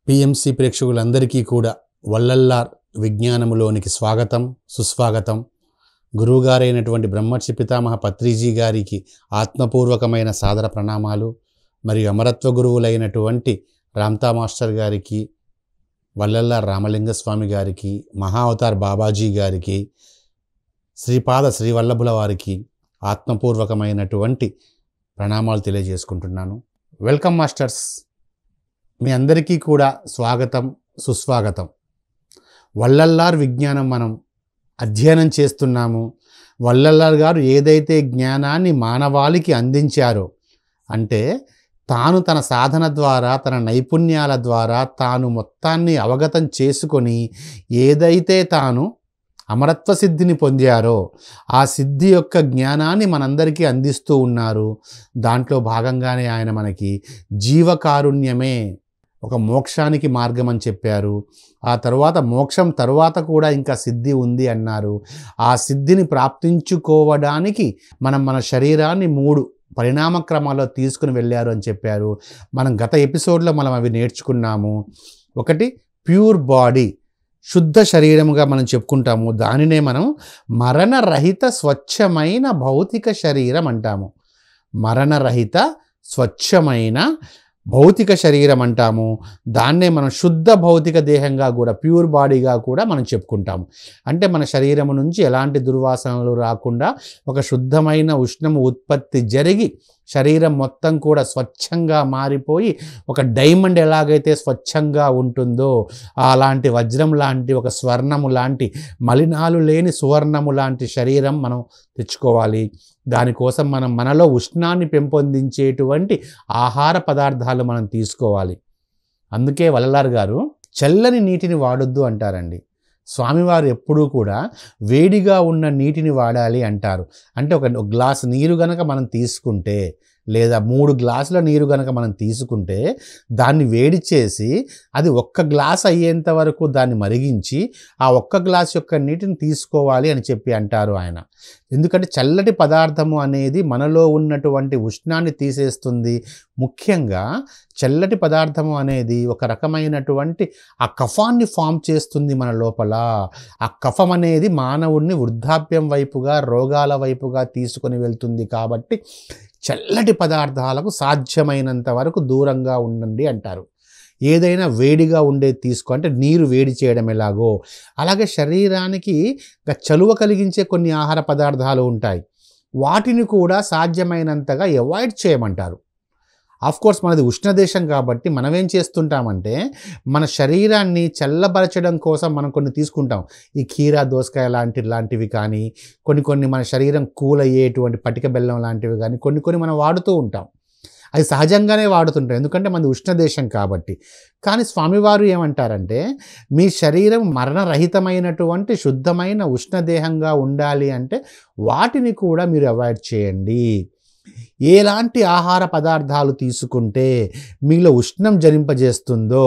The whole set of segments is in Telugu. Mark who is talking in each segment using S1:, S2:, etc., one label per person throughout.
S1: పిఎంసి ప్రేక్షకులందరికీ కూడా వల్లల్లార్ విజ్ఞానములోనికి స్వాగతం, సుస్వాగతం. గురువుగారైనటువంటి బ్రహ్మర్షి పితామహ పత్రిజీ గారికి ఆత్మపూర్వకమైన సాదర ప్రణామాలు. మరియు అమరత్వ గురువులైనటువంటి రామ్తా మాస్టర్ గారికి, వల్లల్లార్ రామలింగస్వామి గారికి, మహా అవతార్ బాబాజీ గారికి, శ్రీపాద శ్రీవల్లభుల వారికి ఆత్మపూర్వకమైనటువంటి ప్రణామాలు తెలియజేసుకుంటున్నాను. Welcome masters. మీ అందరికీ కూడా స్వాగతం, సుస్వాగతం. వల్లల్లార్ విజ్ఞానం మనం అధ్యయనం చేస్తున్నాము. వల్లల్లార్ గారు ఏదైతే జ్ఞానాన్ని మానవాళికి అందించారో, అంటే తాను తన సాధన ద్వారా, తన నైపుణ్యాల ద్వారా తాను మొత్తాన్ని అవగతం చేసుకొని ఏదైతే తాను అమరత్వ సిద్ధిని పొందారో ఆ సిద్ధి యొక్క జ్ఞానాన్ని మనందరికీ అందిస్తూ ఉన్నారు. దాంట్లో భాగంగానే ఆయన మనకి జీవకారుణ్యమే ఒక మోక్షానికి మార్గం అని చెప్పారు. ఆ తర్వాత మోక్షం తర్వాత కూడా ఇంకా సిద్ధి ఉంది అన్నారు. ఆ సిద్ధిని ప్రాప్తించుకోవడానికి మన శరీరాన్ని 3 పరిణామ క్రమాల్లో తీసుకుని వెళ్ళారు అని చెప్పారు. మనం గత ఎపిసోడ్లో మనం అవి నేర్చుకున్నాము. ఒకటి ప్యూర్ బాడీ, శుద్ధ శరీరముగా మనం చెప్పుకుంటాము. దానినే మనం మరణరహిత స్వచ్ఛమైన భౌతిక శరీరం అంటాము. మరణరహిత స్వచ్ఛమైన భౌతిక శరీరం అంటాము. దాన్నే మనం శుద్ధ భౌతిక దేహంగా కూడా, ప్యూర్ బాడీగా కూడా మనం చెప్పుకుంటాము. అంటే మన శరీరం నుంచి ఎలాంటి దుర్వాసనలు రాకుండా ఒక శుద్ధమైన ఉష్ణము ఉత్పత్తి జరిగి శరీరం మొత్తం కూడా స్వచ్ఛంగా మారిపోయి ఒక డైమండ్ ఎలాగైతే స్వచ్ఛంగా ఉంటుందో అలాంటి వజ్రం లాంటి, ఒక స్వర్ణము లాంటి, మలినాలు లేని సువర్ణము లాంటి శరీరం మనం తెచ్చుకోవాలి. దానికోసం మనం మనలో ఉష్ణాన్ని పెంపొందించేటువంటి ఆహార పదార్థాలు మనం తీసుకోవాలి. అందుకే వల్లల్లార్ గారు చల్లని నీటిని వాడొద్దు అంటారండి. స్వామివారు ఎప్పుడూ కూడా వేడిగా ఉన్న నీటిని వాడాలి అంటారు. అంటే ఒక గ్లాస్ నీరు గనక మనం తీసుకుంటే, లేదా 3 గ్లాసుల నీరు గనక మనం తీసుకుంటే దాన్ని వేడి చేసి అది 1 గ్లాస్ అయ్యేంత వరకు దాన్ని మరిగించి ఆ 1 గ్లాస్ యొక్క నీటిని తీసుకోవాలి అని చెప్పి అంటారు ఆయన. ఎందుకంటే చల్లటి పదార్థము అనేది మనలో ఉన్నటువంటి ఉష్ణాన్ని తీసేస్తుంది. ముఖ్యంగా చల్లటి పదార్థము అనేది ఒక రకమైనటువంటి ఆ కఫాన్ని ఫామ్ చేస్తుంది మన లోపల. ఆ కఫం అనేది మానవుడిని వృద్ధాప్యం వైపుగా, రోగాల వైపుగా తీసుకొని వెళ్తుంది. కాబట్టి చల్లటి పదార్థాలకు సాధ్యమైనంత వరకు దూరంగా ఉండండి అంటారు. ఏదైనా వేడిగా ఉండేది తీసుకో, అంటే నీరు వేడి చేయడం ఎలాగో అలాగే శరీరానికి చలువ కలిగించే కొన్ని ఆహార పదార్థాలు ఉంటాయి. వాటిని కూడా సాధ్యమైనంతగా అవాయిడ్ చేయమంటారు. ఆఫ్కోర్స్ మనది ఉష్ణదేశం కాబట్టి మనం ఏం చేస్తుంటామంటే మన శరీరాన్ని చల్లబరచడం కోసం మనం కొన్ని తీసుకుంటాం. ఈ కీరా దోసకాయ లాంటివి కానీ, కొన్ని మన శరీరం కూల్ అయ్యేటువంటి పటిక బెల్లం లాంటివి కానీ కొన్ని మనం వాడుతూ ఉంటాం. అది సహజంగానే వాడుతుంటాం, ఎందుకంటే మనది ఉష్ణదేశం కాబట్టి. కానీ స్వామివారు ఏమంటారంటే మీ శరీరం మరణరహితమైనటువంటి శుద్ధమైన ఉష్ణదేహంగా ఉండాలి అంటే వాటిని కూడా మీరు అవాయిడ్ చేయండి. ఎలాంటి ఆహార పదార్థాలు తీసుకుంటే మీలో ఉష్ణం జరింపజేస్తుందో,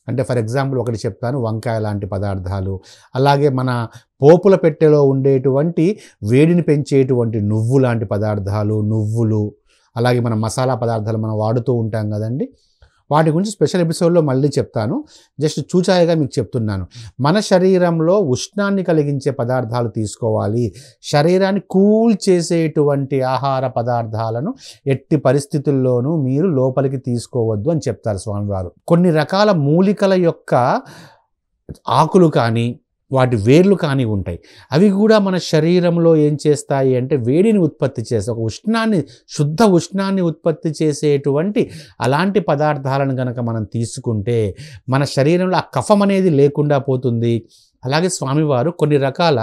S1: అంటే ఫర్ ఎగ్జాంపుల్ ఒకటి చెప్తాను, వంకాయ లాంటి పదార్థాలు, అలాగే మన పోపుల పెట్టెలో ఉండేటువంటి వేడిని పెంచేటువంటి నువ్వు లాంటి పదార్థాలు, నువ్వులు, అలాగే మన మసాలా పదార్థాలు మనం వాడుతూ ఉంటాం కదండి. వాటి గురించి స్పెషల్ ఎపిసోడ్లో మళ్ళీ చెప్తాను. జస్ట్ చూచాయిగా మీకు చెప్తున్నాను. మన శరీరంలో ఉష్ణాన్ని కలిగించే పదార్థాలు తీసుకోవాలి. శరీరాన్ని కూల్ చేసేటువంటి ఆహార పదార్థాలను ఎట్టి పరిస్థితుల్లోనూ మీరు లోపలికి తీసుకోవద్దు అని చెప్తారు స్వామివారు. కొన్ని రకాల మూలికల యొక్క ఆకులు కానీ, వాటి వేర్లు కానీ ఉంటాయి. అవి కూడా మన శరీరంలో ఏం చేస్తాయి అంటే వేడిని ఉత్పత్తి చేస్తాయి. ఒక ఉష్ణాన్ని, శుద్ధ ఉష్ణాన్ని ఉత్పత్తి చేసేటువంటి అలాంటి పదార్థాలను కనుక మనం తీసుకుంటే మన శరీరంలో ఆ కఫం అనేది లేకుండా పోతుంది. అలాగే స్వామివారు కొన్ని రకాల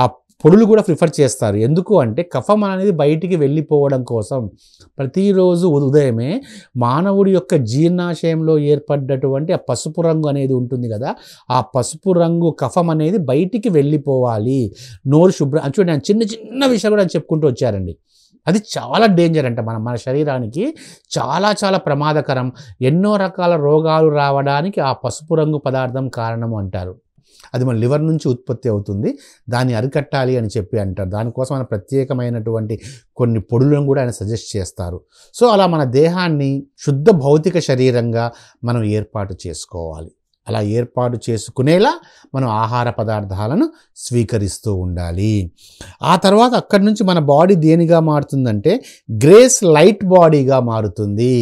S1: ఆ పొడులు కూడా ప్రిఫర్ చేస్తారు. ఎందుకు అంటే కఫం అనేది బయటికి వెళ్ళిపోవడం కోసం. ప్రతిరోజు ఉదయమే మానవుడి యొక్క జీర్ణాశయంలో ఏర్పడ్డటువంటి ఆ పసుపు రంగు అనేది ఉంటుంది కదా, ఆ పసుపు రంగు కఫం అనేది బయటికి వెళ్ళిపోవాలి. నోరు శుభ్రం, చూడండి చిన్న విషయం కూడా చెప్పుకుంటూ వచ్చారండి. అది చాలా డేంజర్ అంట. మన శరీరానికి చాలా ప్రమాదకరం. ఎన్నో రకాల రోగాలు రావడానికి ఆ పసుపు రంగు పదార్థం కారణం అంటారు. అది మన లివర్ నుంచి ఉత్పత్తి అవుతుంది. దాన్ని అరికట్టాలి అని చెప్పి అంటారు. దానికోసం ఆయన ప్రత్యేకమైనటువంటి కొన్ని పొడులను కూడా ఆయన సజెస్ట్ చేస్తారు. సో అలా మన దేహాన్ని శుద్ధ భౌతిక శరీరంగా మనం ఏర్పాటు చేసుకోవాలి. అలా ఏర్పాటు చేసుకునేలా మనం ఆహార పదార్థాలను స్వీకరిస్తూ ఉండాలి. ఆ తర్వాత అక్కడి నుంచి మన బాడీ దేనిగా మారుతుందంటే గ్రేస్ లైట్ బాడీగా మారుతుంది.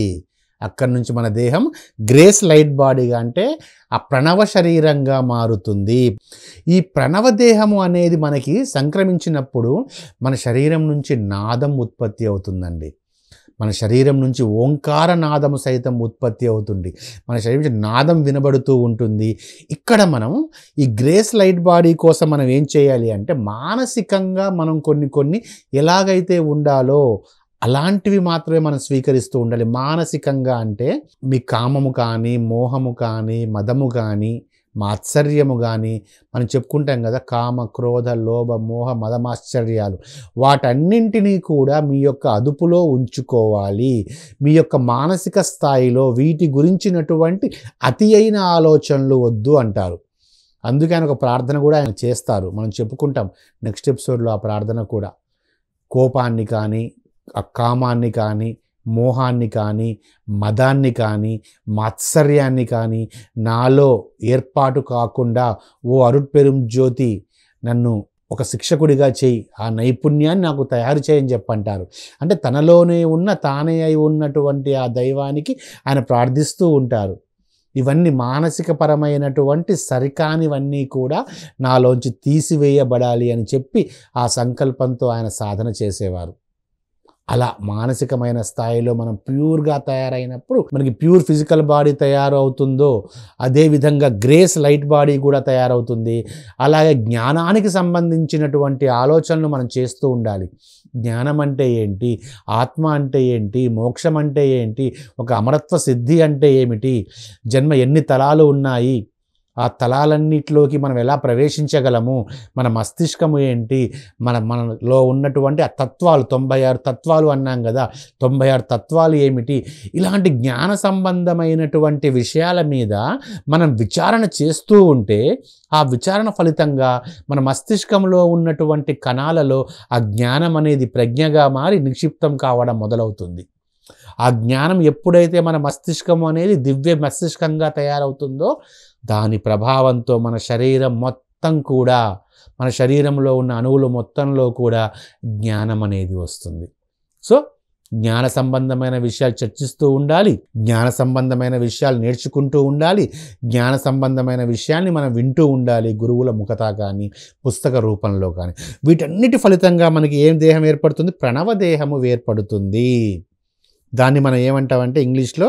S1: అక్కడి నుంచి మన దేహం గ్రేస్ లైట్ బాడీగా అంటే ఆ ప్రణవ శరీరంగా మారుతుంది. ఈ ప్రణవ దేహము అనేది మనకి సంక్రమించినప్పుడు మన శరీరం నుంచి నాదం ఉత్పత్తి అవుతుందండి. మన శరీరం నుంచి ఓంకార నాదము సైతం ఉత్పత్తి అవుతుంది. మన శరీరం నుంచి నాదం వినబడుతూ ఉంటుంది. ఇక్కడ మనం ఈ గ్రేస్ లైట్ బాడీ కోసం మనం ఏం చేయాలి అంటే మానసికంగా మనం కొన్ని ఎలాగైతే ఉండాలో అలాంటివి మాత్రమే మనం స్వీకరిస్తూ ఉండాలి. మానసికంగా అంటే మీ కామము కానీ, మోహము కానీ, మదము కానీ, మాత్సర్యము కానీ మనం చెప్పుకుంటాం కదా, కామ, క్రోధ, లోభ, మోహ, మదమాశ్చర్యాలు, వాటన్నింటినీ కూడా మీ యొక్క అదుపులో ఉంచుకోవాలి. మీ యొక్క మానసిక స్థాయిలో వీటి గురించినటువంటి అతి అయిన ఆలోచనలు వద్దు అంటారు. అందుకే ఆయన ఒక ప్రార్థన కూడా ఆయన చేస్తారు. మనం చెప్పుకుంటాం నెక్స్ట్ ఎపిసోడ్లో ఆ ప్రార్థన కూడా. కోపాన్ని కానీ, ఆ కామాన్ని కానీ, మోహాన్ని కానీ, మదాన్ని కానీ, మాత్సర్యాన్ని కానీ నాలో ఏర్పాటు కాకుండా ఓ అరుట్పెరుం జ్యోతి నన్ను ఒక శిక్షకుడిగా చేయి, ఆ నైపుణ్యాన్ని నాకు తయారు చేయని చెప్పంటారు. అంటే తనలోనే ఉన్న తానే అయి ఉన్నటువంటి ఆ దైవానికి ఆయన ప్రార్థిస్తూ ఉంటారు. ఇవన్నీ మానసిక పరమైనటువంటి సరికానివన్నీ కూడా నాలోంచి తీసివేయబడాలి అని చెప్పి ఆ సంకల్పంతో ఆయన సాధన చేసేవారు. అలా మానసికమైన స్థాయిలో మనం ప్యూర్గా తయారైనప్పుడు మనకి ప్యూర్ ఫిజికల్ బాడీ తయారవుతుందో అదేవిధంగా గ్రేస్ లైట్ బాడీ కూడా తయారవుతుంది. అలాగే జ్ఞానానికి సంబంధించినటువంటి ఆలోచనలు మనం చేస్తూ ఉండాలి. జ్ఞానం అంటే ఏంటి, ఆత్మ అంటే ఏంటి, మోక్షం అంటే ఏంటి, ఒక అమరత్వ సిద్ధి అంటే ఏమిటి, జన్మ ఎన్ని తలాలు ఉన్నాయి, ఆ తలాలన్నిటిలోకి మనం ఎలా ప్రవేశించగలము, మన మస్తిష్కము ఏంటి, మనలో ఉన్నటువంటి ఆ తత్వాలు 96 తత్వాలు అన్నాం కదా, 96 తత్వాలు ఏమిటి, ఇలాంటి జ్ఞాన సంబంధమైనటువంటి విషయాల మీద మనం విచారణ చేస్తూ ఉంటే ఆ విచారణ ఫలితంగా మన మస్తిష్కంలో ఉన్నటువంటి కణాలలో ఆ జ్ఞానం అనేది ప్రజ్ఞగా మారి నిక్షిప్తం కావడం మొదలవుతుంది. ఆ జ్ఞానం ఎప్పుడైతే మన మస్తిష్కము అనేది దివ్య మస్తిష్కంగా తయారవుతుందో దాని ప్రభావంతో మన శరీరం మొత్తం కూడా, మన శరీరంలో ఉన్న అణువులు మొత్తంలో కూడా జ్ఞానం అనేది వస్తుంది. సో జ్ఞాన సంబంధమైన విషయాలు చర్చిస్తూ ఉండాలి, జ్ఞాన సంబంధమైన విషయాలు నేర్చుకుంటూ ఉండాలి, జ్ఞాన సంబంధమైన విషయాన్ని మనం వింటూ ఉండాలి, గురువుల ముఖతా కానీ పుస్తక రూపంలో కానీ. వీటన్నిటి ఫలితంగా మనకి ఏం దేహం ఏర్పడుతుంది, ప్రణవ దేహము ఏర్పడుతుంది. దాన్ని మనం ఏమంటామంటే ఇంగ్లీష్లో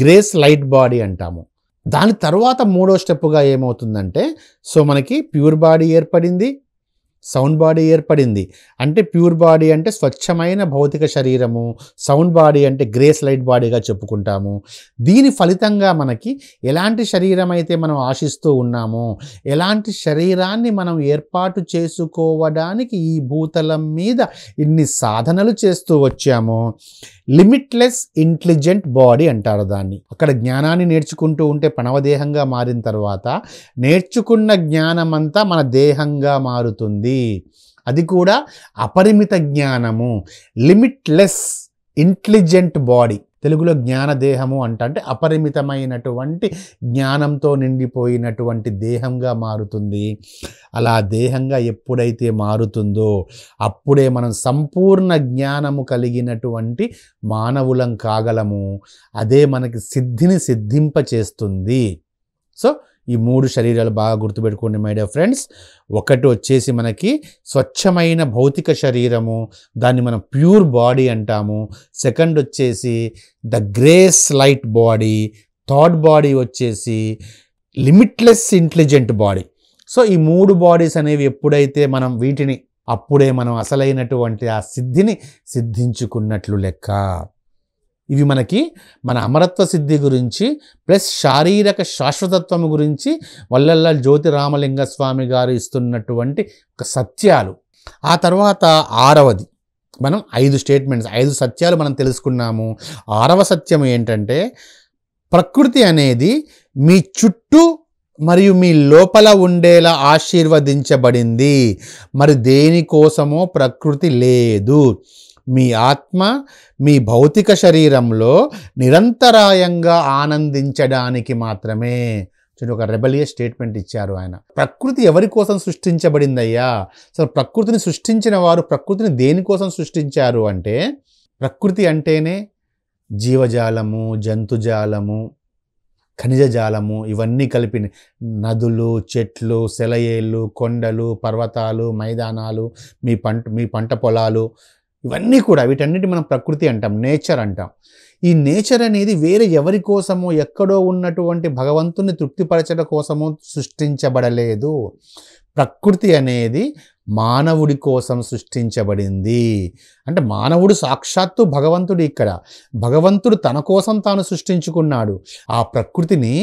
S1: గ్రేస్ లైట్ బాడీ అంటాము. దాని తర్వాత మూడో స్టెప్గా ఏమవుతుందంటే, సో మనకి ప్యూర్ బాడీ ఏర్పడింది, సౌండ్ బాడీ ఏర్పడింది. అంటే ప్యూర్ బాడీ అంటే స్వచ్ఛమైన భౌతిక శరీరము, సౌండ్ బాడీ అంటే గ్రేస్ లైట్ బాడీగా చెప్పుకుంటాము. దీని ఫలితంగా మనకి ఎలాంటి శరీరం అయితే మనం ఆశిస్తూ ఉన్నామో, ఎలాంటి శరీరాన్ని మనం ఏర్పాటు చేసుకోవడానికి ఈ భూతలం మీద ఇన్ని సాధనలు చేస్తూ వచ్చామో లిమిట్లెస్ ఇంటెలిజెంట్ బాడీ అంటారు దాన్ని. అక్కడ జ్ఞానాన్ని నేర్చుకుంటూ ఉంటే ప్రణవదేహంగా మారిన తర్వాత నేర్చుకున్న జ్ఞానమంతా మన దేహంగా మారుతుంది. అది కూడా అపరిమిత జ్ఞానము, లిమిట్లెస్ ఇంటెలిజెంట్ బాడీ. తెలుగులో జ్ఞానదేహము అంటే అపరిమితమైనటువంటి జ్ఞానంతో నిండిపోయినటువంటి దేహంగా మారుతుంది. అలా దేహంగా ఎప్పుడైతే మారుతుందో అప్పుడే మనం సంపూర్ణ జ్ఞానము కలిగినటువంటి మానవులం కాగలము. అదే మనకి సిద్ధిని సిద్ధింపచేస్తుంది. సో ఈ మూడు శరీరాలు బాగా గుర్తుపెట్టుకోండి మై డియర్ ఫ్రెండ్స్. ఒకటి వచ్చేసి మనకి స్వచ్ఛమైన భౌతిక శరీరము, దాన్ని మనం ప్యూర్ బాడీ అంటాము. సెకండ్ వచ్చేసి the grace light body. Third body వచ్చేసి లిమిట్లెస్ ఇంటెలిజెంట్ బాడీ. సో ఈ మూడు బాడీస్ అనేవి ఎప్పుడైతే మనం వీటిని, అప్పుడే మనం అసలైనటువంటి ఆ సిద్ధిని సిద్ధించుకున్నట్లు లెక్క. ఇవి మనకి మన అమరత్వ సిద్ధి గురించి ప్లస్ శారీరక శాశ్వతత్వం గురించి వల్లల్ల జ్యోతి రామలింగ స్వామి గారు ఇస్తున్నటువంటి ఒక సత్యాలు. ఆ తర్వాత ఆరవది మనం 5 స్టేట్మెంట్స్, 5 సత్యాలు మనం తెలుసుకున్నాము. 6వ సత్యం ఏంటంటే ప్రకృతి అనేది మీ చుట్టూ మరియు మీ లోపల ఉండేలా ఆశీర్వదించబడింది. మరి దేనికోసమో ప్రకృతి లేదు. మీ ఆత్మ మీ భౌతిక శరీరంలో నిరంతరాయంగా ఆనందించడానికి మాత్రమే. ఒక రెబలియస్ స్టేట్మెంట్ ఇచ్చారు ఆయన. ప్రకృతి ఎవరి కోసం సృష్టించబడిందయ్యా? అసలు ప్రకృతిని సృష్టించిన వారు ప్రకృతిని దేనికోసం సృష్టించారు అంటే, ప్రకృతి అంటేనే జీవజాలము, జంతుజాలము, ఖనిజజాలము ఇవన్నీ కలిపి నదులు, చెట్లు, సెలయేళ్ళు, కొండలు, పర్వతాలు, మైదానాలు, మీ పంట పొలాలు, ఇవన్నీ కూడా వీటన్నిటి మనం ప్రకృతి అంటాం, నేచర్ అంటాం. ఈ నేచర్ అనేది వేరే ఎవరి కోసమో ఎక్కడో ఉన్నటువంటి భగవంతుని తృప్తిపరచడం కోసమో సృష్టించబడలేదు. ప్రకృతి అనేది మానవుడి కోసం సృష్టించబడింది. అంటే మానవుడు సాక్షాత్తు భగవంతుడు. ఇక్కడ భగవంతుడు తన కోసం తాను సృష్టించుకున్నాడు. ఆ ప్రకృతిని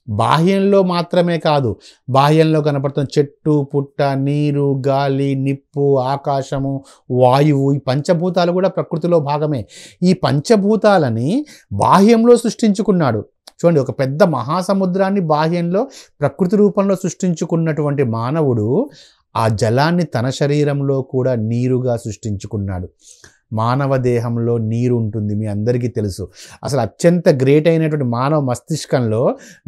S1: బాహ్యంలో మాత్రమే కాదు, బాహ్యంలో కనపడుతున్న చెట్టు, పుట్ట, నీరు, గాలి, నిప్పు, ఆకాశము, వాయువు, ఈ పంచభూతాలు కూడా ప్రకృతిలో భాగమే. ఈ పంచభూతాలని బాహ్యంలో సృష్టించుకున్నాడు. చూడండి, ఒక పెద్ద మహాసముద్రాన్ని బాహ్యంలో ప్రకృతి రూపంలో సృష్టించుకున్నటువంటి మానవుడు ఆ జలాన్ని తన శరీరంలో కూడా నీరుగా సృష్టించుకున్నాడు. మానవ దేహంలో నీరు ఉంటుంది, మీ అందరికీ తెలుసు. అసలు అత్యంత గ్రేట్ అయినటువంటి మానవ మస్తిష్కంలో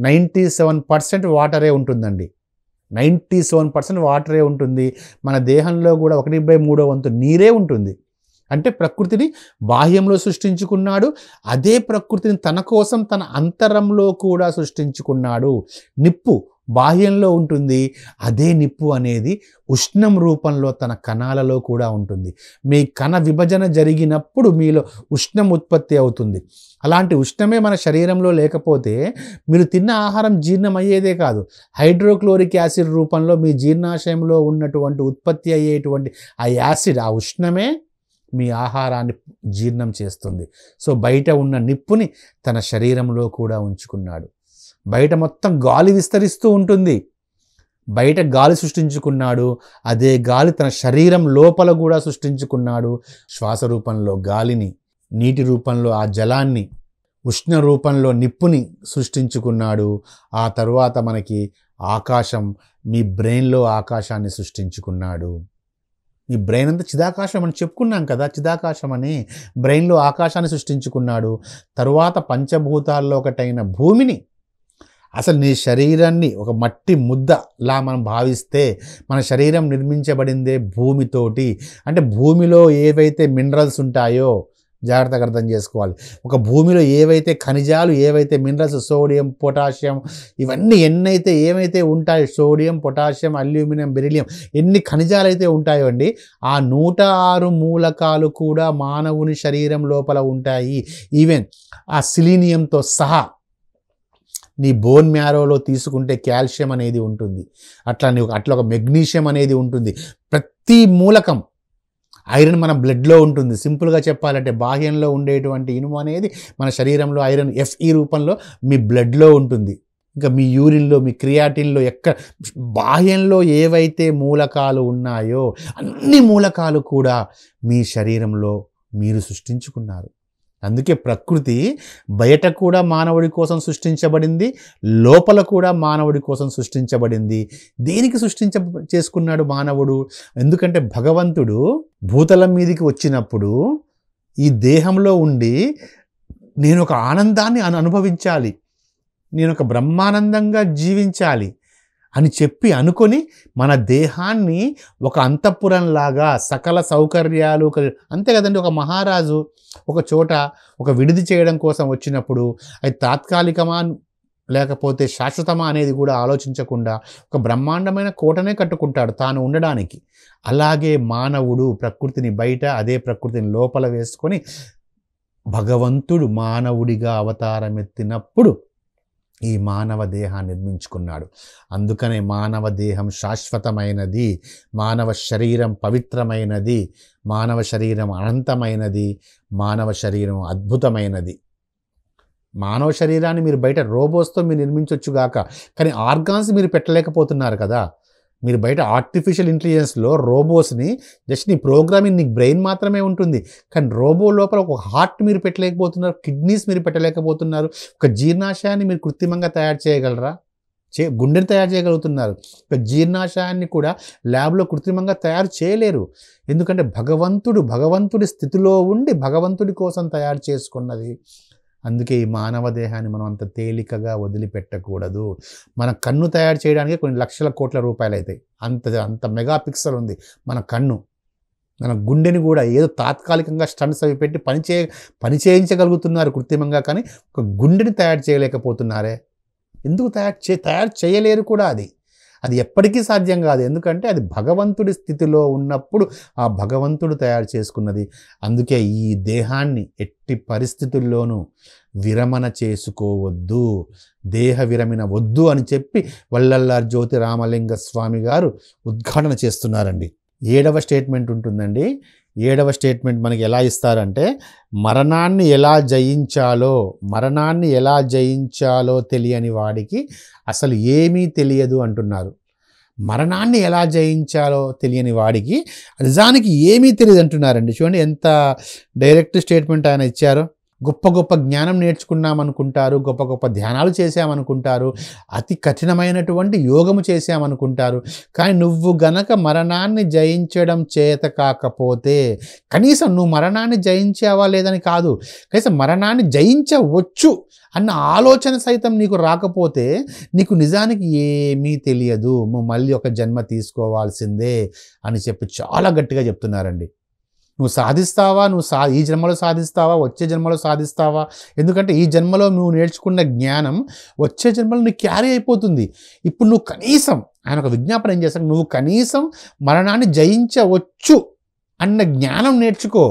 S1: 97% వాటరే ఉంటుందండి. 97% వాటరే ఉంటుంది. మన దేహంలో కూడా 1/3 వంతు నీరే ఉంటుంది. అంటే ప్రకృతిని బాహ్యంలో సృష్టించుకున్నాడు, అదే ప్రకృతిని తన కోసం తన అంతరంలో కూడా సృష్టించుకున్నాడు. నిప్పు బాహ్యంలో ఉంటుంది, అదే నిప్పు అనేది ఉష్ణం రూపంలో తన కణాలలో కూడా ఉంటుంది. మీ కణ విభజన జరిగినప్పుడు మీలో ఉష్ణం ఉత్పత్తి అవుతుంది. అలాంటి ఉష్ణమే మన శరీరంలో లేకపోతే మీరు తిన్న ఆహారం జీర్ణం అయ్యేదే కాదు. హైడ్రోక్లోరిక్ యాసిడ్ రూపంలో మీ జీర్ణాశయంలో ఉన్నటువంటి ఉత్పత్తి అయ్యేటువంటి ఆ యాసిడ్, ఆ ఉష్ణమే మీ ఆహారాన్ని జీర్ణం చేస్తుంది. సో బయట ఉన్న నిప్పుని తన శరీరంలో కూడా ఉంచుకున్నాడు. బయట మొత్తం గాలి విస్తరిస్తూ ఉంటుంది, బయట గాలి సృష్టించుకున్నాడు, అదే గాలి తన శరీరం లోపల కూడా సృష్టించుకున్నాడు. శ్వాస రూపంలో గాలిని, నీటి రూపంలో ఆ జలాన్ని, ఉష్ణ రూపంలో నిప్పుని సృష్టించుకున్నాడు. ఆ తరువాత మనకి ఆకాశం, మీ బ్రెయిన్లో ఆకాశాన్ని సృష్టించుకున్నాడు. ఈ బ్రెయిన్ అంతా చిదాకాశం అని చెప్పుకున్నాం కదా, చిదాకాశం అని బ్రెయిన్లో ఆకాశాన్ని సృష్టించుకున్నాడు. తరువాత పంచభూతాల్లో ఒకటైన భూమిని, అసలు నీ శరీరాన్ని ఒక మట్టి ముద్దలా మనం భావిస్తే మన శరీరం నిర్మించబడిందే భూమితోటి. అంటే భూమిలో ఏవైతే మినరల్స్ ఉంటాయో జాగ్రత్తగా అర్థం చేసుకోవాలి. ఒక భూమిలో ఏవైతే ఖనిజాలు, ఏవైతే మినరల్స్, సోడియం, పొటాషియం, ఇవన్నీ ఏవైతే ఉంటాయో, సోడియం, పొటాషియం, అల్యూమినియం, బెరిలియం, ఎన్ని ఖనిజాలు అయితే ఉంటాయో అండి, ఆ 106 మూలకాలు కూడా మానవుని శరీరం లోపల ఉంటాయి. ఈవెన్ ఆ సిలీనియంతో సహా. నీ బోన్ మ్యారోలో తీసుకుంటే కాల్షియం అనేది ఉంటుంది, అట్లా ఒక మెగ్నీషియం అనేది ఉంటుంది. ప్రతి మూలకం, ఐరన్ మన బ్లడ్లో ఉంటుంది. సింపుల్గా చెప్పాలంటే బాహ్యంలో ఉండేటువంటి ఇనుము అనేది మన శరీరంలో ఐరన్ Fe రూపంలో మీ బ్లడ్లో ఉంటుంది. ఇంకా మీ యూరిన్లో, మీ క్రియాటిన్లో, బాహ్యంలో ఏవైతే మూలకాలు ఉన్నాయో అన్ని మూలకాలు కూడా మీ శరీరంలో మీరు సృష్టించుకున్నారు. అందుకే ప్రకృతి బయట కూడా మానవుడి కోసం సృష్టించబడింది, లోపల కూడా మానవుడి కోసం సృష్టించబడింది. దేనికి చేసుకున్నాడు మానవుడు? ఎందుకంటే భగవంతుడు భూతలం మీదికి వచ్చినప్పుడు ఈ దేహంలో ఉండి నేను ఒక ఆనందాన్ని అనుభవించాలి, నేను ఒక బ్రహ్మానందంగా జీవించాలి అని అనుకొని మన దేహాన్ని ఒక అంతఃపురంలాగా సకల సౌకర్యాలు, అంతే కదండి. ఒక మహారాజు ఒక చోట ఒక విడిది చేయడం కోసం వచ్చినప్పుడు అది తాత్కాలికమా లేకపోతే శాశ్వతమా అనేది కూడా ఆలోచించకుండా ఒక బ్రహ్మాండమైన కోటనే కట్టుకుంటాడు తాను ఉండడానికి. అలాగే మానవుడు ప్రకృతిని బయట, అదే ప్రకృతిని లోపల వేసుకొని భగవంతుడు మానవుడిగా అవతారం ఎత్తినప్పుడు ఈ మానవ దేహాన్ని నిర్మించుకున్నాడు. అందుకనే మానవ దేహం శాశ్వతమైనది, మానవ శరీరం పవిత్రమైనది, మానవ శరీరం అనంతమైనది, మానవ శరీరం అద్భుతమైనది. మానవ శరీరాన్ని మీరు బయట రోబోస్తో మీరు నిర్మించవచ్చుగాక, కానీ ఆర్గాన్స్ మీరు పెట్టలేకపోతున్నారు కదా. మీరు బయట ఆర్టిఫిషియల్ ఇంటెలిజెన్స్లో రోబోస్ని జస్ట్ నీ ప్రోగ్రామింగ్, నీ బ్రెయిన్ మాత్రమే ఉంటుంది, కానీ రోబో లోపల ఒక హార్ట్ మీరు పెట్టలేకపోతున్నారు, కిడ్నీస్ మీరు పెట్టలేకపోతున్నారు, ఒక జీర్ణాశయాన్ని మీరు కృత్రిమంగా తయారు చేయగలరా? గుండెని తయారు చేయగలుగుతున్నారు. ఇక జీర్ణాశయాన్ని కూడా ల్యాబ్లో కృత్రిమంగా తయారు చేయలేరు. ఎందుకంటే భగవంతుడి స్థితిలో ఉండి భగవంతుడి కోసం తయారు చేసుకున్నది. అందుకే ఈ మానవ దేహాన్ని మనం అంత తేలికగా వదిలిపెట్టకూడదు. మన కన్ను తయారు చేయడానికి కొన్ని లక్షల కోట్ల రూపాయలు అవుతాయి. అంత మెగా పిక్సెల్ ఉంది మన కన్ను. మన గుండెని కూడా ఏదో తాత్కాలికంగా స్టంట్స్ అవి పెట్టి పని చేయించగలుగుతున్నారు కృత్రిమంగా, కానీ ఒక గుండెని తయారు చేయలేకపోతున్నారే. ఎందుకు తయారు చేయలేరు కూడా. అది ఎప్పటికీ సాధ్యం కాదు. ఎందుకంటే అది భగవంతుడి స్థితిలో ఉన్నప్పుడు ఆ భగవంతుడు తయారు చేసుకున్నది. అందుకే ఈ దేహాన్ని ఎట్టి పరిస్థితుల్లోనూ విరమణ చేసుకోవద్దు, దేహ విరమణ వద్దు అని చెప్పి వల్లల్లార్ జ్యోతి రామలింగ స్వామి గారు ఉద్ఘాటన చేస్తున్నారండి. 7వ స్టేట్మెంట్ ఉంటుందండి. 7వ స్టేట్మెంట్ మనకి ఎలా ఇస్తారంటే, మరణాన్ని ఎలా జయించాలో తెలియని వాడికి అసలు ఏమీ తెలియదు అంటున్నారు. మరణాన్ని ఎలా జయించాలో తెలియని వాడికి నిజానికి ఏమీ తెలియదు అంటున్నారండి. చూడండి ఎంత డైరెక్ట్ స్టేట్మెంట్ ఆయన ఇచ్చారో. గొప్ప జ్ఞానం నేర్చుకున్నామనుకుంటారు, గొప్ప ధ్యానాలు చేశామనుకుంటారు, అతి కఠినమైనటువంటి యోగము చేశామనుకుంటారు. కానీ నువ్వు గనక మరణాన్ని జయించడం చేత కాకపోతే, కనీసం నువ్వు మరణాన్ని జయించావా లేదని కాదు, కనీసం మరణాన్ని జయించవచ్చు అన్న ఆలోచన సైతం నీకు రాకపోతే నీకు నిజానికి ఏమీ తెలియదు, నువ్వు మళ్ళీ ఒక జన్మ తీసుకోవాల్సిందే అని చెప్పి చాలా గట్టిగా చెప్తున్నారండి. నువ్వు సాధిస్తావా, ఈ జన్మలో సాధిస్తావా, వచ్చే జన్మలో సాధిస్తావా? ఎందుకంటే ఈ జన్మలో నువ్వు నేర్చుకున్న జ్ఞానం వచ్చే జన్మలో నీకు క్యారీ అయిపోతుంది. ఇప్పుడు నువ్వు కనీసం, ఆయన ఒక విజ్ఞాపన ఏం చేస్తాడు, నువ్వు కనీసం మరణాన్ని జయించవచ్చు అన్న జ్ఞానం నేర్చుకో.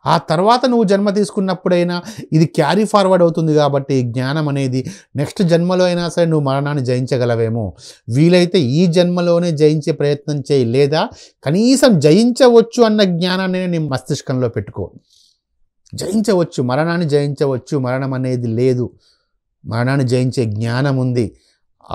S1: ఆ తర్వాత నువ్వు జన్మ తీసుకున్నప్పుడైనా ఇది క్యారీ ఫార్వర్డ్ అవుతుంది. కాబట్టి ఈ జ్ఞానం అనేది నెక్స్ట్ జన్మలో అయినా సరే నువ్వు మరణాన్ని జయించగలవేమో. వీలైతే ఈ జన్మలోనే జయించే ప్రయత్నం చేయి, లేదా కనీసం జయించవచ్చు అన్న జ్ఞానాన్ని నీ మస్తిష్కంలో పెట్టుకో. జయించవచ్చు, మరణాన్ని జయించవచ్చు, మరణం అనేది లేదు, మరణాన్ని జయించే జ్ఞానం ఉంది.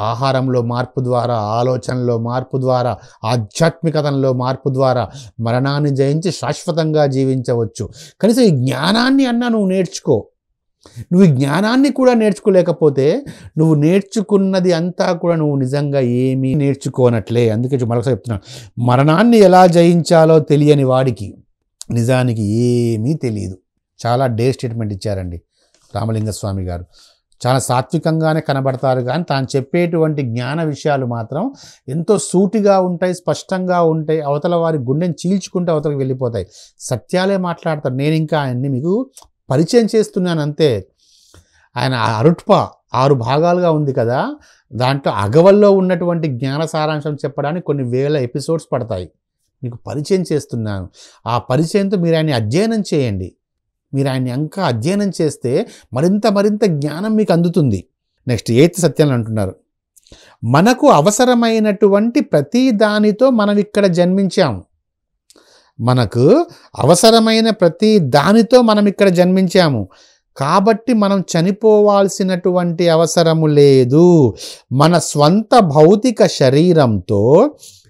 S1: ఆహారంలో మార్పు ద్వారా, ఆలోచనలో మార్పు ద్వారా, ఆధ్యాత్మికతలో మార్పు ద్వారా మరణాన్ని జయించి శాశ్వతంగా జీవించవచ్చు. కనీసం ఈ జ్ఞానాన్ని అన్నా నువ్వు నేర్చుకో. నువ్వు ఈ జ్ఞానాన్ని కూడా నేర్చుకోలేకపోతే నువ్వు నేర్చుకున్నది అంతా కూడా నువ్వు నిజంగా ఏమీ నేర్చుకోనట్లే. అందుకే మరొకసారి చెప్తున్నాను, మరణాన్ని ఎలా జయించాలో తెలియని వాడికి నిజానికి ఏమీ తెలియదు. చాలా స్టేట్మెంట్ ఇచ్చారండి రామలింగ స్వామి గారు. చాలా సాత్వికంగానే కనబడతారు, కానీ తాను చెప్పేటువంటి జ్ఞాన విషయాలు మాత్రం ఎంతో సూటిగా ఉంటాయి, స్పష్టంగా ఉంటాయి. అవతల వారి గుండెని చీల్చుకుంటూ అవతలకు వెళ్ళిపోతాయి. సత్యాలే మాట్లాడతారు. నేను ఇంకా ఆయన్ని మీకు పరిచయం చేస్తున్నాను అంతే. ఆయన అరుట్ప 6 భాగాలుగా ఉంది కదా, దాంట్లో అగవల్లో ఉన్నటువంటి జ్ఞాన సారాంశం చెప్పడానికి కొన్ని వేల ఎపిసోడ్స్ పడతాయి. మీకు పరిచయం చేస్తున్నాను. ఆ పరిచయంతో మీరు ఆయన్ని అధ్యయనం చేయండి. మీరు ఆయన్ని ఇంకా అధ్యయనం చేస్తే మరింత జ్ఞానం మీకు అందుతుంది. నెక్స్ట్ 8th సత్యాలను అంటున్నారు, మనకు అవసరమైనటువంటి ప్రతి దానితో మనం ఇక్కడ జన్మించాం. మనకు అవసరమైన ప్రతి దానితో మనం ఇక్కడ జన్మించాము. కాబట్టి మనం చనిపోవాల్సినటువంటి అవసరము లేదు. మన స్వంత భౌతిక శరీరంతో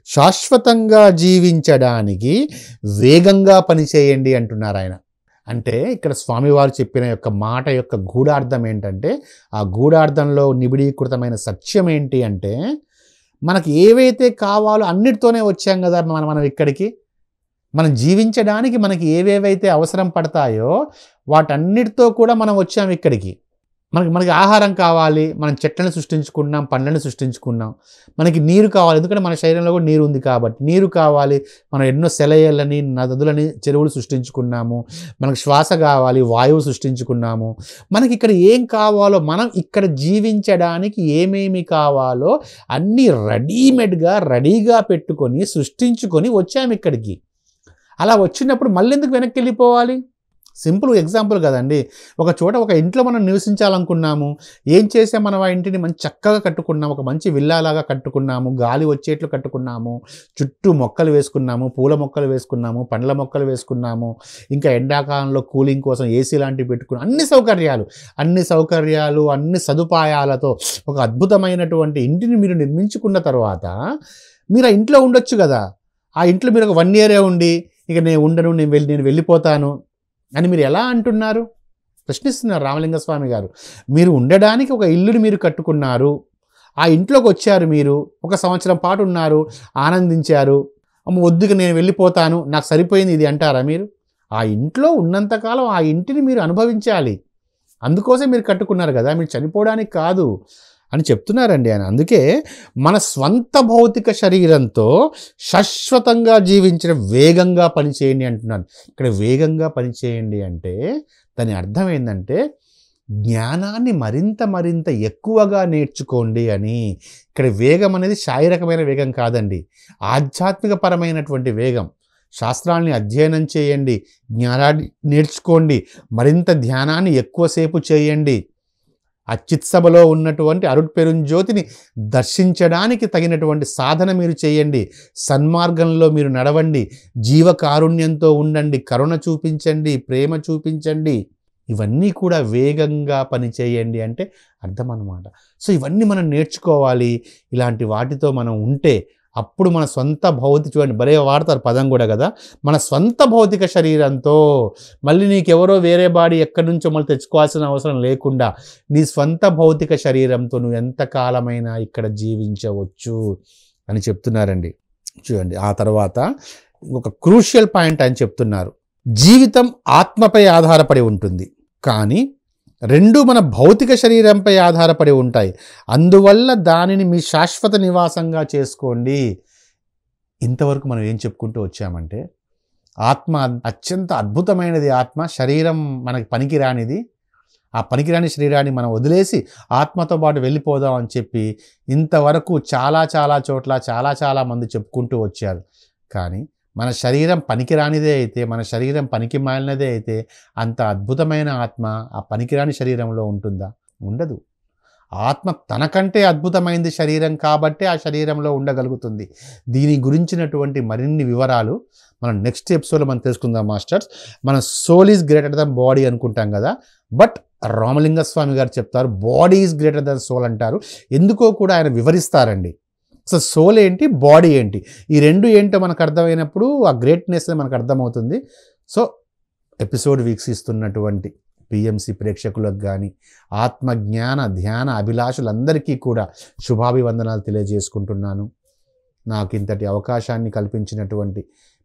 S1: శాశ్వతంగా జీవించడానికి వేగంగా పనిచేయండి అంటున్నారు ఆయన. అంటే ఇక్కడ స్వామివారు చెప్పిన యొక్క మాట యొక్క గూఢార్థం ఏంటంటే, ఆ గూఢార్థంలో నిబిడీకృతమైన సత్యం ఏంటి అంటే, మనకి ఏవైతే కావాలో అన్నిటితోనే వచ్చాం కదా మనం ఇక్కడికి. మనం జీవించడానికి మనకి ఏవేవైతే అవసరం పడతాయో వాటన్నిటితో కూడా మనం వచ్చాం ఇక్కడికి. మనకి ఆహారం కావాలి, మనం చెట్లను సృష్టించుకున్నాం, పండ్లను సృష్టించుకున్నాం. మనకి నీరు కావాలి, ఎందుకంటే మన శరీరంలో కూడా నీరు ఉంది కాబట్టి నీరు కావాలి. మనం ఎన్నో సెలయేళ్ళని, నదులని, చెరువులు సృష్టించుకున్నాము. మనకు శ్వాస కావాలి, వాయువు సృష్టించుకున్నాము. మనకి ఇక్కడ ఏం కావాలో, మనం ఇక్కడ జీవించడానికి ఏమేమి కావాలో అన్నీ రెడీగా పెట్టుకొని సృష్టించుకొని వచ్చాము ఇక్కడికి. అలా వచ్చినప్పుడు మళ్ళీ ఎందుకు వెనక్కి వెళ్ళిపోవాలి? సింపుల్ ఎగ్జాంపుల్ కదండి. ఒక ఇంట్లో మనం నివసించాలనుకున్నాము. ఏం చేసాం? మనం ఆ ఇంటిని మంచి చక్కగా కట్టుకున్నాము, ఒక మంచి విల్లాలాగా కట్టుకున్నాము, గాలి వచ్చేట్లు కట్టుకున్నాము, చుట్టూ మొక్కలు వేసుకున్నాము, పూల మొక్కలు వేసుకున్నాము, పండ్ల మొక్కలు వేసుకున్నాము, ఇంకా ఎండాకాలంలో కూలింగ్ కోసం ఏసీ లాంటివి పెట్టుకున్నాం. అన్ని సౌకర్యాలు అన్ని సదుపాయాలతో ఒక అద్భుతమైనటువంటి ఇంటిని మీరు నిర్మించుకున్న తర్వాత మీరు ఆ ఇంట్లో ఉండొచ్చు కదా. ఆ ఇంట్లో మీరు ఒక 1 year ఉండి ఇక నేను ఉండను, నేను వెళ్ళిపోతాను అని మీరు ఎలా అంటున్నారు? ప్రశ్నిస్తున్నారు రామలింగ స్వామి గారు. మీరు ఉండడానికి ఒక ఇల్లుని మీరు కట్టుకున్నారు. ఆ ఇంట్లోకి వచ్చారు, మీరు 1 సంవత్సరం పాటు ఉన్నారు, ఆనందించారు. అమ్మ వద్దుగా నేను వెళ్ళిపోతాను, నాకు సరిపోయింది ఇది అంటారా మీరు? ఆ ఇంట్లో ఉన్నంతకాలం ఆ ఇంటిని మీరు అనుభవించాలి. అందుకోసం మీరు కట్టుకున్నారు కదా, మీరు చనిపోవడానికి కాదు అని చెప్తున్నారండి ఆయన. అందుకే మన స్వంత భౌతిక శరీరంతో శాశ్వతంగా జీవించడం వేగంగా పనిచేయండి అంటున్నాను. ఇక్కడ వేగంగా పనిచేయండి అంటే దాని అర్థం ఏంటంటే జ్ఞానాన్ని మరింత ఎక్కువగా నేర్చుకోండి అని. ఇక్కడ వేగం అనేది శారీరకమైన వేగం కాదండి, ఆధ్యాత్మిక పరమైనటువంటి వేగం. శాస్త్రాల్ని అధ్యయనం చేయండి, జ్ఞానాన్ని నేర్చుకోండి, మరింత ధ్యానాన్ని ఎక్కువసేపు చేయండి. ఆ చిత్సభలో ఉన్నటువంటి అరుట్పెరుంజ్యోతిని దర్శించడానికి తగినటువంటి సాధన మీరు చేయండి. సన్మార్గంలో మీరు నడవండి, జీవకారుణ్యంతో ఉండండి, కరుణ చూపించండి, ప్రేమ చూపించండి. ఇవన్నీ కూడా వేగంగా పనిచేయండి అంటే అర్థం అన్నమాట. సో ఇవన్నీ మనం నేర్చుకోవాలి. ఇలాంటి వాటితో మనం ఉంటే అప్పుడు మన స్వంత చూడండి భలే వాడతారు పదం కూడా కదా, మన స్వంత భౌతిక శరీరంతో మళ్ళీ నీకెవరో వేరే బాడీ ఎక్కడి నుంచో మళ్ళీ తెచ్చుకోవాల్సిన అవసరం లేకుండా నీ స్వంత భౌతిక శరీరంతో నువ్వు ఎంతకాలమైనా ఇక్కడ జీవించవచ్చు అని చెప్తున్నారండి. చూడండి ఆ తర్వాత ఒక క్రూషియల్ పాయింట్ అని చెప్తున్నారు. జీవితం ఆత్మపై ఆధారపడి ఉంటుంది, కానీ రెండు మన భౌతిక శరీరంపై ఆధారపడి ఉంటాయి. అందువల్ల దానిని మీ శాశ్వత నివాసంగా చేసుకోండి. ఇంతవరకు మనం ఏం చెప్పుకుంటూ వచ్చామంటే ఆత్మ అత్యంత అద్భుతమైనది. ఆత్మ శరీరం మనకి పనికిరానిది. ఆ పనికిరాని శరీరాన్ని మనం వదిలేసి ఆత్మతో పాటు వెళ్ళిపోదాం అని చెప్పి ఇంతవరకు చాలా చోట్ల చాలా మంది చెప్పుకుంటూ వచ్చారు. కానీ మన శరీరం పనికిరానిదే అయితే, మన శరీరం పనికి మాలినదే అయితే అంత అద్భుతమైన ఆత్మ ఆ పనికిరాని శరీరంలో ఉంటుందా? ఉండదు. ఆత్మ తనకంటే అద్భుతమైనది శరీరం కాబట్టి ఆ శరీరంలో ఉండగలుగుతుంది. దీని గురించినటువంటి మరిన్ని వివరాలు మనం నెక్స్ట్ ఎపిసోడ్లో మనం తెలుసుకుందాం మాస్టర్స్. మన soul is greater than body అనుకుంటాం కదా, బట్ రామలింగ స్వామి గారు చెప్తారు body is greater than soul అంటారు. ఎందుకో కూడా ఆయన వివరిస్తారండి. సో సోల్ ఏంటి, బాడీ ఏంటి, ఈ రెండు ఏంటో మనకు అర్థమైనప్పుడు ఆ గ్రేట్నెస్ మనకు అర్థమవుతుంది. సో ఎపిసోడ్ వీక్షిస్తున్నటువంటి పిఎంసి ప్రేక్షకులకు కానీ ఆత్మజ్ఞాన ధ్యాన అభిలాషులందరికీ కూడా శుభాభివందనాలు తెలియజేసుకుంటున్నాను. నాకు ఇంతటి అవకాశాన్ని కల్పించినటువంటి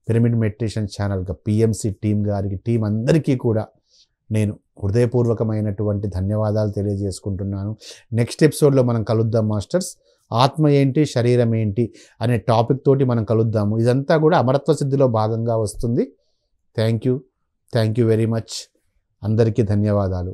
S1: పిరమిడ్ మెడిటేషన్ ఛానల్గా పిఎంసి టీం గారికి, టీం అందరికీ కూడా నేను హృదయపూర్వకమైనటువంటి ధన్యవాదాలు తెలియజేసుకుంటున్నాను. నెక్స్ట్ ఎపిసోడ్లో మనం కలుద్దాం మాస్టర్స్. ఆత్మ ఏంటి, శరీరం ఏంటి అనే టాపిక్ తోటి మనం కలుద్దాము. ఇదంతా కూడా అమరత్వ సిద్ధిలో భాగంగా వస్తుంది. Thank you very much. అందరికీ ధన్యవాదాలు.